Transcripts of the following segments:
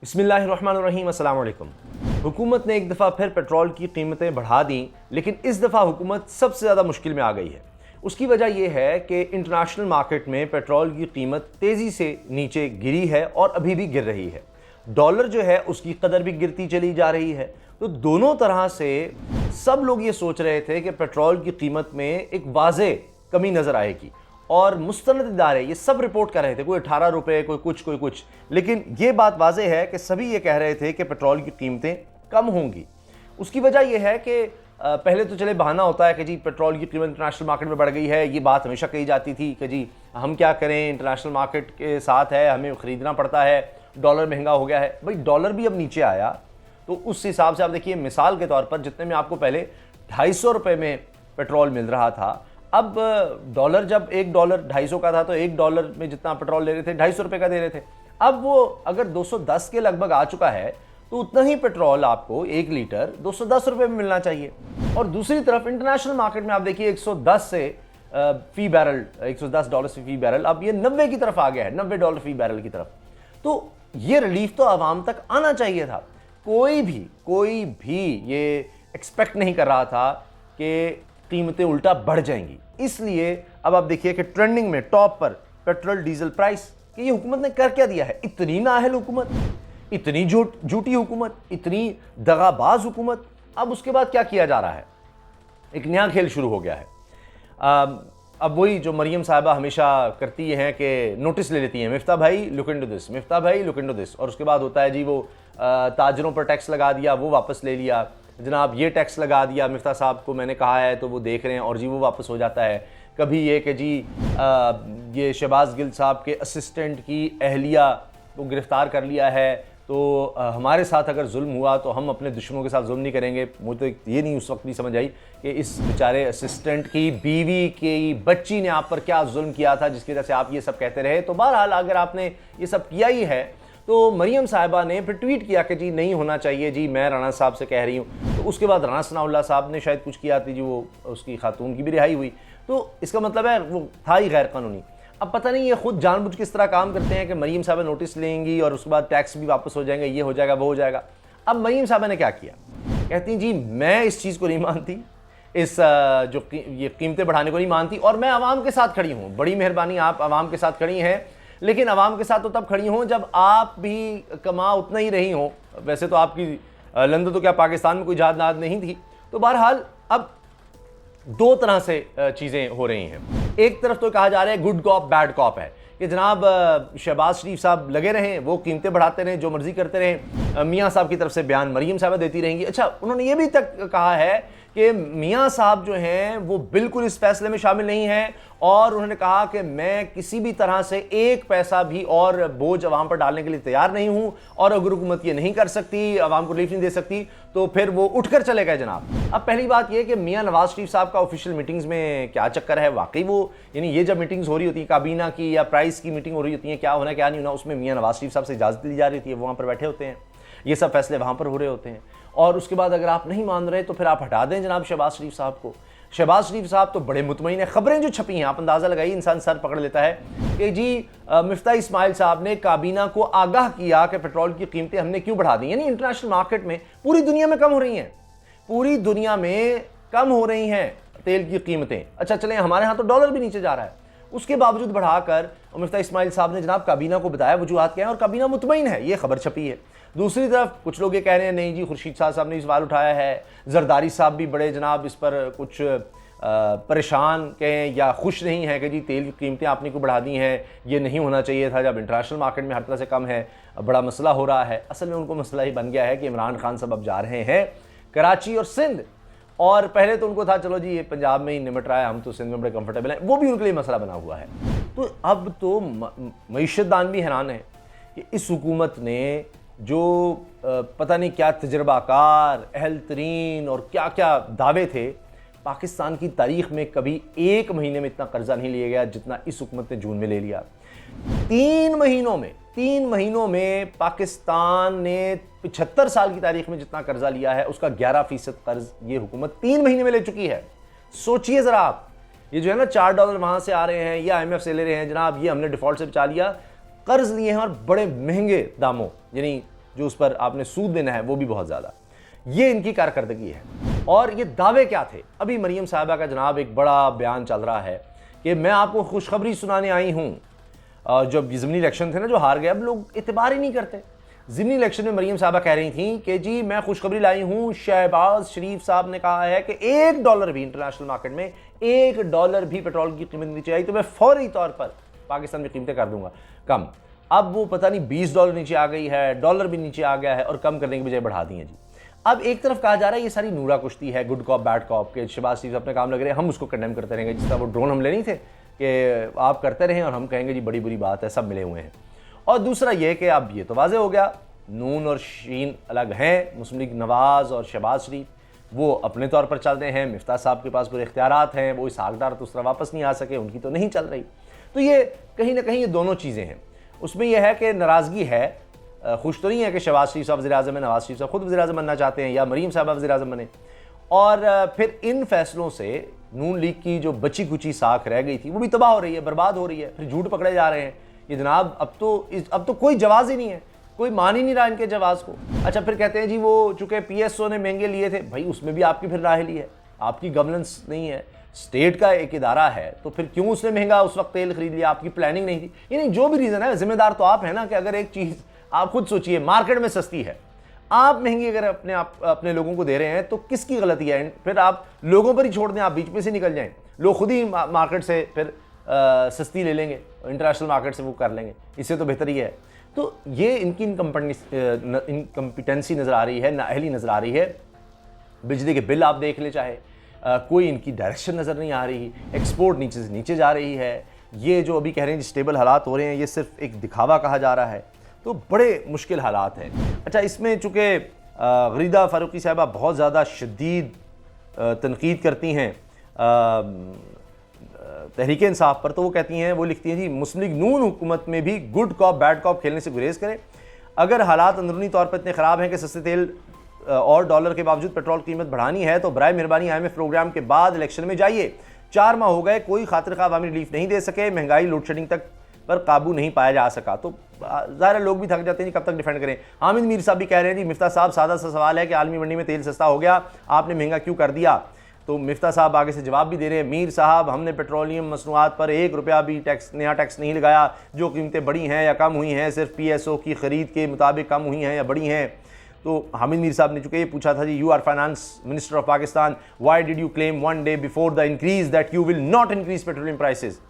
बिस्मिल्लाहिर्रहमानिर्रहीम, अस्सलाम वालेकुम। हुकूमत ने एक दफ़ा फिर पेट्रोल की कीमतें बढ़ा दी, लेकिन इस दफ़ा हुकूमत सबसे ज़्यादा मुश्किल में आ गई है। उसकी वजह यह है कि इंटरनेशनल मार्केट में पेट्रोल की कीमत तेज़ी से नीचे गिरी है और अभी भी गिर रही है। डॉलर जो है उसकी कदर भी गिरती चली जा रही है। तो दोनों तरह से सब लोग ये सोच रहे थे कि पेट्रोल की कीमत में एक वाज़े कमी नज़र आएगी और मुस्तनद इदारे ये सब रिपोर्ट कर रहे थे, कोई 18 रुपये, कोई कुछ, लेकिन ये बात वाज़े है कि सभी ये कह रहे थे कि पेट्रोल की कीमतें कम होंगी। उसकी वजह यह है कि पहले तो चले बहाना होता है कि जी पेट्रोल की कीमत इंटरनेशनल मार्केट में बढ़ गई है। ये बात हमेशा कही जाती थी कि जी हम क्या करें, इंटरनेशनल मार्केट के साथ है, हमें ख़रीदना पड़ता है, डॉलर महंगा हो गया है। भाई डॉलर भी अब नीचे आया तो उस हिसाब से आप देखिए, मिसाल के तौर पर जितने में आपको पहले 250 रुपये में पेट्रोल मिल रहा था, अब डॉलर जब $1 250 का था तो $1 में जितना पेट्रोल ले रहे थे 250 रुपये का दे रहे थे। अब वो अगर 210 के लगभग आ चुका है तो उतना ही पेट्रोल आपको 1 लीटर 210 रुपये में मिलना चाहिए। और दूसरी तरफ इंटरनेशनल मार्केट में आप देखिए 110 से फी बैरल, $110 से फी बैरल, अब ये 90 की तरफ आ गया है, $90 फी बैरल की तरफ। तो ये रिलीफ तो आवाम तक आना चाहिए था। कोई भी ये एक्सपेक्ट नहीं कर रहा था कि कीमतें उल्टा बढ़ जाएंगी। इसलिए अब आप देखिए कि ट्रेंडिंग में टॉप पर पेट्रोल डीजल प्राइस, कि ये हुकूमत ने कर क्या दिया है। इतनी नाअहल हुकूमत, इतनी झूठी हुकूमत, इतनी दगाबाज हुकूमत। अब उसके बाद क्या किया जा रहा है, एक नया खेल शुरू हो गया है। अब वही जो मरियम साहिबा हमेशा करती हैं कि नोटिस ले लेती हैं, मिफ्ता भाई लुक इनटू दिस, मिफ्ता भाई लुक इनटू दिस, और उसके बाद होता है जी वो ताजरों पर टैक्स लगा दिया, वो वापस ले लिया, जनाब ये टैक्स लगा दिया, मिफ्ता साहब को मैंने कहा है तो वो देख रहे हैं और जी वो वापस हो जाता है। कभी ये कि जी ये शहबाज गिल साहब के असिस्टेंट की अहलिया को गिरफ़्तार कर लिया है, तो हमारे साथ अगर जुल्म हुआ तो हम अपने दुश्मनों के साथ जुल्म नहीं करेंगे। मुझे तो ये नहीं उस वक्त भी समझ आई कि इस बेचारे असिस्टेंट की बीवी की बच्ची ने आप पर क्या जुल्म किया था जिसकी वजह से आप ये सब कहते रहे। तो बहरहाल अगर आपने ये सब किया ही है तो मरियम साहिबा ने फिर ट्वीट किया कि जी नहीं होना चाहिए, जी मैं राना साहब से कह रही हूँ। तो उसके बाद राना सनाउल्लाह साहब ने शायद कुछ किया थी, जी वो उसकी खातून की भी रिहाई हुई। तो इसका मतलब है वो था ही गैर कानूनी। अब पता नहीं ये खुद जानबूझ किस तरह काम करते हैं कि मरियम साहबा नोटिस लेंगी और उसके बाद टैक्स भी वापस हो जाएंगे, ये हो जाएगा, वो हो जाएगा। अब मरियम साहबा ने क्या किया, कहती जी मैं इस चीज़ को नहीं मानती, इस जो ये कीमतें बढ़ाने को नहीं मानती, और मैं आवाम के साथ खड़ी हूँ। बड़ी मेहरबानी, आप आवाम के साथ खड़ी हैं, लेकिन आवाम के साथ तो तब खड़ी हों जब आप भी कमा उतना ही रही हों। वैसे तो आपकी लंदन तो क्या पाकिस्तान में कोई जायदाद नहीं थी। तो बहरहाल अब दो तरह से चीज़ें हो रही हैं। एक तरफ तो कहा जा रहा है गुड कॉप बैड कॉप है कि जनाब शहबाज शरीफ साहब लगे रहें, वो कीमतें बढ़ाते रहें, जो मर्जी करते रहें। मियाँ साहब की तरफ से बयान मरियम साहबा देती रहेंगी। अच्छा, उन्होंने ये भी तक कहा है कि मियाँ साहब जो हैं वो बिल्कुल इस फैसले में शामिल नहीं हैं, और उन्होंने कहा कि मैं किसी भी तरह से एक पैसा भी और बोझ अवाम पर डालने के लिए तैयार नहीं हूं, और अगर हुकूमत ये नहीं कर सकती, अवाम को रिलीफ नहीं दे सकती, तो फिर वो उठकर चले गए जनाब। अब पहली बात ये कि मियाँ नवाज शरीफ साहब का ऑफिशियल मीटिंग्स में क्या चक्कर है, वाकई वो यानी ये जब मीटिंग्स हो रही होती है, काबीना की या प्राइस की मीटिंग हो रही होती है, क्या होना क्या नहीं होना, उसमें मियाँ नवाज शरीफ साहब से इजाज़त ली जा रही होती है, वो वहाँ पर बैठे होते हैं, ये सब फैसले वहाँ पर हो रहे होते हैं। और उसके बाद अगर आप नहीं मान रहे तो फिर आप हटा दें जनाब शहबाज शरीफ साहब को। शहबाज शरीफ साहब तो बड़े मुतमईन है। खबरें जो छपी हैं, आप अंदाज़ा लगाइए, इंसान सर पकड़ लेता है कि जी मिफ्ता इस्माइल साहब ने काबीना को आगाह किया कि पेट्रोल की कीमतें हमने क्यों बढ़ा दी। यानी इंटरनेशनल मार्केट में पूरी दुनिया में कम हो रही हैं, पूरी दुनिया में कम हो रही हैं तेल की कीमतें। अच्छा चलें, हमारे यहाँ तो डॉलर भी नीचे जा रहा है, उसके बावजूद बढ़ाकर मिफ्ता इस्माइल साहब ने जनाब काबीना को बताया वजूहात क्या है, और काबीना मुतमईन है, ये खबर छपी है। दूसरी तरफ कुछ लोग ये कह रहे हैं नहीं जी खुर्शीद साहब ने सवाल उठाया है, जरदारी साहब भी बड़े जनाब इस पर कुछ परेशान कहें या खुश नहीं है कि जी तेल की कीमतें आपने क्यों बढ़ा दी हैं, ये नहीं होना चाहिए था जब इंटरनेशनल मार्केट में हर तरह से कम है, बड़ा मसला हो रहा है। असल में उनको मसला ही बन गया है कि इमरान खान साहब अब जा रहे हैं कराची और सिंध, और पहले तो उनको था चलो जी ये पंजाब में ही निमट रहा है, हम तो सिंध में बड़े कंफर्टेबल हैं, वो भी उनके लिए मसला बना हुआ है। तो अब तो मईशतदान भी हैरान है कि इस हुकूमत ने जो पता नहीं क्या तजर्बाकार, अहल तरीन और क्या क्या दावे थे, पाकिस्तान की तारीख में कभी एक महीने में इतना कर्जा नहीं लिया गया जितना इस हुकूमत ने जून में ले लिया। 3 महीनों में पाकिस्तान ने 75 साल की तारीख में जितना कर्जा लिया है उसका 11% कर्ज ये हुकूमत 3 महीने में ले चुकी है। सोचिए जरा आप, ये जो है ना $4 वहां से आ रहे हैं या IMF से ले रहे हैं, जनाब ये हमने डिफॉल्ट से बचा लिया, कर्ज लिए हैं और बड़े महंगे दामों, यानी जो उस पर आपने सूद देना है वो भी बहुत ज़्यादा। ये इनकी कारकर्दगी है। और ये दावे क्या थे? अभी मरीम साहिबा का जनाब एक बड़ा बयान चल रहा है कि मैं आपको खुशखबरी सुनाने आई हूँ। जब ज़िमनी इलेक्शन थे ना, जो हार गए, अब लोग इतबार ही नहीं करते। ज़िमनी इलेक्शन में मरीम साहबा कह रही थी कि जी मैं खुशखबरी लाई हूँ, शहबाज शरीफ साहब ने कहा है कि $1 भी इंटरनेशनल मार्केट में $1 भी पेट्रोल की कीमत नीचे आई तो मैं फौरी तौर पर पाकिस्तान में कीमतें कर दूंगा कम। अब वो पता नहीं $20 नीचे आ गई है, डॉलर भी नीचे आ गया है और कम करने की बजाय बढ़ा दी है जी। अब एक तरफ कहा जा रहा है ये सारी नूरा कुश्ती है, गुड कॉप बैड कॉप के, शहबाज शरीफ अपने काम लग रहे हैं, हम उसको कंडेम करते रहेंगे। जिस तरह वो ड्रोन हमले नहीं थे कि आप करते रहें और हम कहेंगे जी बड़ी बुरी बात है, सब मिले हुए हैं। और दूसरा ये कि अब ये तो वाज़े हो गया, नून और शीन अलग हैं, मुस्लिम लीग नवाज़ और शहबाज शरीफ वो अपने तौर पर चल रहे हैं, मिफ्ता साहब के पास पूरे इख्तियारात हैं, वो इस हकदार तो उस तरह वापस नहीं आ सके, उनकी तो नहीं चल रही। तो ये कहीं ना कहीं ये दोनों चीज़ें हैं। उसमें यह है कि नाराज़गी है, खुश तो नहीं है कि शहबाज शरीफ साहब वज़ीर-ए-आज़म है, नवाज़ शरीफ साहब खुद वज़ीर-ए-आज़म बनना चाहते हैं या मरीम साहब वज़ीर-ए-आज़म बने। और फिर इन फैसलों से नून लीग की जो बची कुची साख रह गई थी वो भी तबाह हो रही है, बर्बाद हो रही है। फिर झूठ पकड़े जा रहे हैं ये जनाब, अब तो कोई जवाज़ ही नहीं है, कोई मान ही नहीं रहा इनके जवाज़ को। अच्छा, फिर कहते हैं जी वो चूँकि PSO ने महंगे लिए थे, भाई उसमें भी आपकी फिर राह ली है, आपकी गवर्नेंस नहीं है, स्टेट का एक इदारा है, तो फिर क्यों उसने महंगा उस वक्त तेल खरीद लिया? आपकी प्लानिंग नहीं थी? यानी जो भी रीज़न है, जिम्मेदार तो आप है ना। कि अगर एक चीज़ आप खुद सोचिए मार्केट में सस्ती है, आप महंगी अगर अपने लोगों को दे रहे हैं तो किसकी गलती है? फिर आप लोगों पर ही छोड़ दें, आप बीच में से निकल जाएं, लोग खुद ही मार्केट से फिर सस्ती ले लेंगे, इंटरनेशनल मार्केट से वो कर लेंगे, इससे तो बेहतर ही है। तो ये इनकी इनकम्पिटेंसी नज़र आ रही है, नाअहली नज़र आ रही है। बिजली के बिल आप देख ले चाहे, कोई इनकी डायरेक्शन नज़र नहीं आ रही, एक्सपोर्ट नीचे से नीचे जा रही है। ये जो अभी कह रहे हैं स्टेबल हालात हो रहे हैं, ये सिर्फ एक दिखावा कहा जा रहा है, तो बड़े मुश्किल हालात हैं। अच्छा, इसमें चूँकि गरीदा फ़ारूकी साहबा बहुत ज़्यादा शदीद तनकीद करती हैं तहरीक इंसाफ पर, तो वो कहती हैं, वो लिखती हैं जी मुस्लिम लीग नून हुकूमत में भी गुड कॉप बैड कॉप खेलने से गुरेज करे। अगर हालात अंदरूनी तौर पर इतने ख़राब हैं कि सस्ते तेल और डॉलर के बावजूद पेट्रोल कीमत बढ़ानी है तो बराए मेहरबानी IMF प्रोग्राम के बाद इलेक्शन में जाइए। 4 माह हो गए, कोई खातिर खा अवामी रिलीफ नहीं दे सके, महंगाई लोड शेडिंग तक पर काबू नहीं पाया जा सका। तो ज़ाहिर लोग भी थक जाते हैं जी, कब तक डिफेंड करें। हामिद मीर साहब भी कह रहे हैं जी मिफ्ता साहब सादा सा सवाल है कि आलमी मंडी में तेल सस्ता हो गया, आपने महंगा क्यों कर दिया? तो मिफ्ता साहब आगे से जवाब भी दे रहे हैं, मीर साहब हमने पेट्रोलियम मसनूआत पर ₹1 भी नया टैक्स नहीं लगाया। जो कीमतें बढ़ी हैं या कम हुई हैं सिर्फ PSO की खरीद के मुताबिक कम हुई हैं या बढ़ी हैं। तो हामिद मीर साहब ने चूँकि ये पूछा था जी, you are finance minister of Pakistan, why did you claim 1 day before the increase that you will not increase petroleum prices?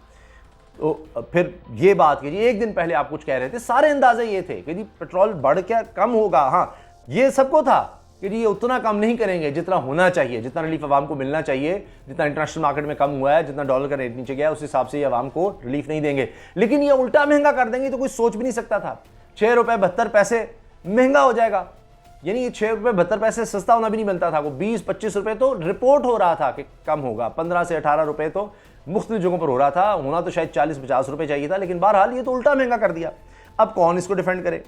तो फिर ये बात कि जी एक दिन पहले आप कुछ कह रहे थे, सारे अंदाजे ये थे कि जी पेट्रोल बढ़ क्या कम होगा। हाँ, ये सबको था कि जी ये उतना कम नहीं करेंगे जितना होना चाहिए, जितना रिलीफ आवाम को मिलना चाहिए, जितना इंटरनेशनल मार्केट में कम हुआ है, जितना डॉलर का रेट नीचे गया उस हिसाब से ये आवाम को रिलीफ नहीं देंगे। लेकिन ये उल्टा महंगा कर देंगे तो कोई सोच भी नहीं सकता था। ₹6.72 महंगा हो जाएगा, यानी ये ₹6.72 सस्ता होना भी नहीं बनता था, वो ₹20-25 तो रिपोर्ट हो रहा था कि कम होगा, 15 से 18 रुपए तो मुख्तलिफ जगहों पर हो रहा था, होना तो शायद 40-50 रुपए चाहिए था, लेकिन बहरहाल ये तो उल्टा महंगा कर दिया। अब कौन इसको डिफेंड करे?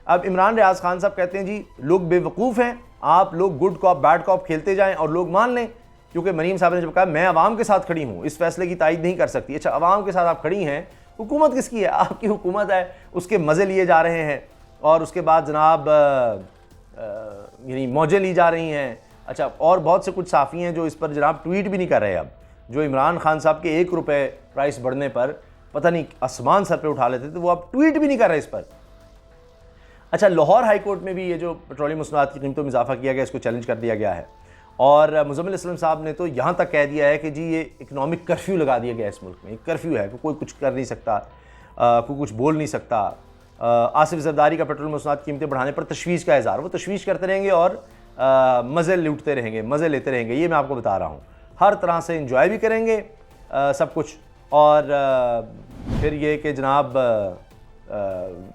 अब इमरान रियाज खान साहब कहते हैं जी लोग बेवकूफ़ हैं, आप लोग गुड कॉप बैड कॉप खेलते जाएं और लोग मान लें, क्योंकि मरीम साहब ने जब कहा मैं अवाम के साथ खड़ी हूँ, इस फैसले की तायद नहीं कर सकती। अच्छा, अवाम के साथ आप खड़ी हैं, हुकूमत किसकी है? आपकी हुकूमत है, उसके मज़े लिए जा रहे हैं और उसके बाद जनाब यानी मौजें ली जा रही हैं। अच्छा, और बहुत से कुछ साफ़ी हैं जो इस पर जनाब ट्वीट भी नहीं कर रहे। अब जो इमरान खान साहब के ₹1 प्राइस बढ़ने पर पता नहीं आसमान सर पे उठा लेते थे, वो अब ट्वीट भी नहीं कर रहे इस पर। अच्छा, लाहौर हाई कोर्ट में भी ये जो पेट्रोलियम मसनूआत की कीमतों में इजाफा किया गया, इसको चैलेंज कर दिया गया है। और मुज़म्मिल इस्लाम साहब ने तो यहाँ तक कह दिया है कि जी ये इकनॉमिक कर्फ्यू लगा दिया गया इस मुल्क में। एक कर्फ्यू है कि कोई कुछ कर नहीं सकता, कोई कुछ बोल नहीं सकता। आसिफ जरदारी का पेट्रोल मसनूआत कीमतें बढ़ाने पर तशवीश का इज़हार, वो तशवीश करते रहेंगे और मज़े लूटते रहेंगे, मज़े लेते रहेंगे। ये मैं आपको बता रहा हूँ, हर तरह से इंजॉय भी करेंगे सब कुछ, और फिर ये कि जनाब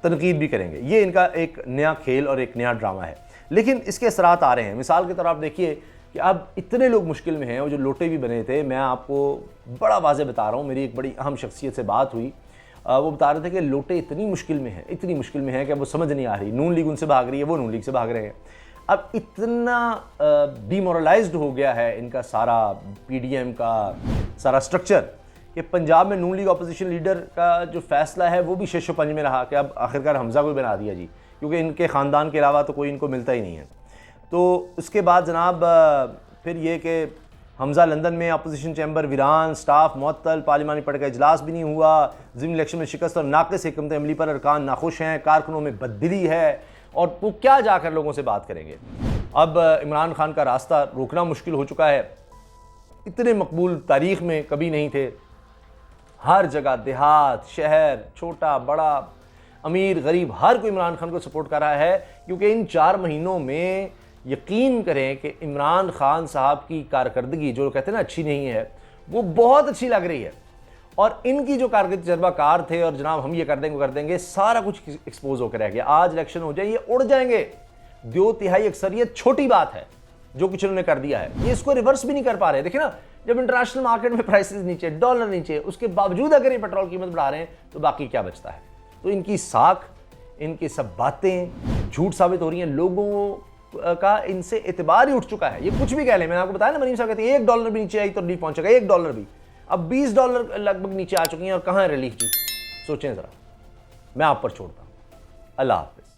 तनकीद भी करेंगे। ये इनका एक नया खेल और एक नया ड्रामा है, लेकिन इसके असरात आ रहे हैं। मिसाल के तौर आप देखिए कि अब इतने लोग मुश्किल में हैं, वो जो लोटे भी बने थे, मैं आपको बड़ा वाज़े बता रहा हूँ, मेरी एक बड़ी अहम शख्सियत से बात हुई, वो बता रहे थे कि लोटे इतनी मुश्किल में हैं, इतनी मुश्किल में है कि वो समझ नहीं आ रही, नून लीग उनसे भाग रही है, वो नून लीग से भाग रहे हैं। अब इतना डिमोरलाइज्ड हो गया है इनका सारा PDM का सारा स्ट्रक्चर कि पंजाब में नून लीग अपोजिशन लीडर का जो फैसला है वो भी शेषो पंज में रहा कि अब आखिरकार हमजा को बना दिया जी, क्योंकि इनके ख़ानदान के अलावा तो कोई इनको मिलता ही नहीं है। तो उसके बाद जनाब फिर ये कि हमज़ा लंदन में अपोजिशन चैम्बर वीरान, स्टाफ मुअत्तल, पार्लिमानी पढ़ का इजलास भी नहीं हुआ, ज़िमनी इलेक्शन में शिकस्त और नाक़िस हिकमत अमली पर अरकान नाखुश हैं, कारकुनों में बददिली है और वो क्या जाकर लोगों से बात करेंगे। अब इमरान खान का रास्ता रोकना मुश्किल हो चुका है, इतने मकबूल तारीख़ में कभी नहीं थे। हर जगह देहात, शहर, छोटा बड़ा, अमीर गरीब, हर कोई इमरान खान को सपोर्ट कर रहा है, क्योंकि इन 4 महीनों में यकीन करें कि इमरान खान साहब की कारकर्दगी जो कहते हैं ना अच्छी नहीं है, वो बहुत अच्छी लग रही है। और इनकी जो कारकर्दगी तजर्बाकार थे और जनाब हम ये कर देंगे, सारा कुछ एक्सपोज होकर रह गया। आज इलेक्शन हो जाए ये उड़ जाएंगे। 2 तिहाई अक्सरियत छोटी बात है जो कुछ इन्होंने कर दिया है, ये इसको रिवर्स भी नहीं कर पा रहे। देखिए ना, जब इंटरनेशनल मार्केट में प्राइसेस नीचे, डॉलर नीचे, उसके बावजूद अगर ये पेट्रोल कीमत बढ़ा रहे हैं तो बाकी क्या बचता है। तो इनकी साख, इनकी सब बातें झूठ साबित हो रही हैं। लोगों का इनसे एतबार ही उठ चुका है। ये कुछ भी कह लें, मैंने आपको बताया ना, मनीम साहब कहते हैं $1 भी नीचे आई तो रिलीफ पहुंचेगा, $1 भी। अब $20 लगभग नीचे आ चुकी हैं और कहाँ है रिलीफ जी, सोचें ज़रा। मैं आप पर छोड़ता हूँ। अल्लाह हाफ़िज़।